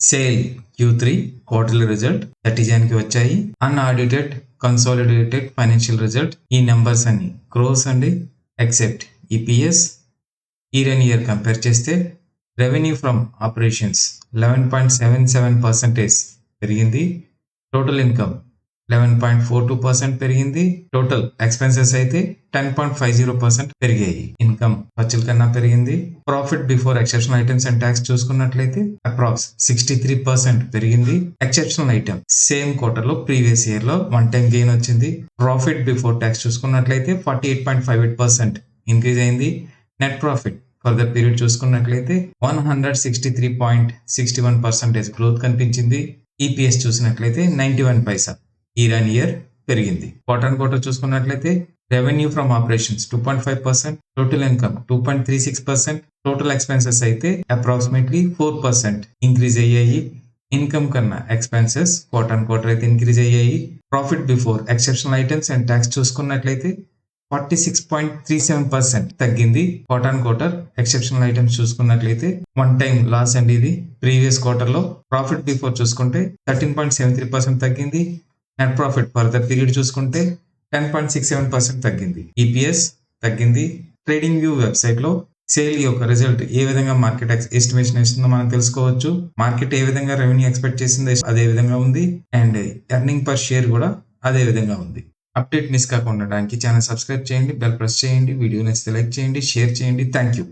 Sale Q3 quarterly result 30 January కి వచ్చాయి. అన్ఆడిటెడ్ consolidated financial result ఈ నెంబర్స్ అన్ని క్రోస్ అండి. ఎక్సెప్ట్ EPS ఇయర్ కంపేర్ చేస్తే రెవెన్యూ ఫ్రమ్ ఆపరేషన్స్ 11.77% పెరిగింది. టోటల్ ఇన్కమ్ 11.42% పెరిగింది. టోటల్ ఎక్స్పెన్సెస్ అయితే 10.50% పెరిగాయి. ఇన్కమ్ ఖర్చుల కన్నా పెరిగింది. Profit before exceptional items and tax చూసుకున్నట్లయితే అప్రాక్స్ 63% పెరిగింది. ఎక్సెప్షనల్ ఐటమ్ సేమ్ క్వార్టర్ లో ప్రీవియస్ ఇయర్ లో వన్ టైం గెయిన్ వచ్చింది. ప్రాఫిట్ బిఫోర్ ట్యాక్స్ చూసుకున్నట్లయితే 48.58% ఇంక్రీజ్ అయింది. Net profit for the period చూసుకున్నట్లయితే 163.61% గ్రోత్ కనిపించింది. EPS చూసినట్లయితే 91 పైసా ఇయర్ పెరిగింది. క్వార్టర్ చూసుకున్నట్లయితే revenue from operations 2.5%, total income 2.36%, total expenses అయితే అప్రాక్సిమేట్లీ 4% ఇంక్రీజ్ అయ్యాయి. ఇన్కమ్ కన్నా ఎక్స్పెన్సెస్ క్వార్టర్ అయితే ఇంక్రీజ్ అయ్యాయి. Profit before exceptional items and tax చూసుకున్నట్లయితే 46.37% తగ్గింది. క్వార్టర్ ఎక్సెప్షనల్ ఐటమ్స్ చూసుకున్నట్లయితే వన్ టైం లాస్ అండి ఇది ప్రీవియస్ క్వార్టర్ లో. ప్రాఫిట్ బిఫోర్ చూసుకుంటే 13.73% తగ్గింది. Net profit for the period చూసుకుంటే 10.67% తగ్గింది. EPS తగ్గింది. ట్రేడింగ్ వ్యూ వెబ్సైట్ లో సేల్ యొక్క రిజల్ట్ ఏ విధంగా మార్కెట్ ఎస్టిమేషన్ ఇస్తుందో మనం తెలుసుకోవచ్చు. మార్కెట్ ఏ విధంగా రెవెన్యూ ఎక్స్పెక్ట్ చేసిందో అదే విధంగా ఉంది. అండ్ ఎర్నింగ్ పర్ షేర్ కూడా అదే విధంగా ఉంది. అప్డేట్ మిస్ కాకుండా ఉండడానికి ఛానల్ సబ్స్క్రైబ్ చేయండి, బెల్ ప్రెస్ చేయండి, వీడియోని లైక్ చేయండి, షేర్ చేయండి. Thank you.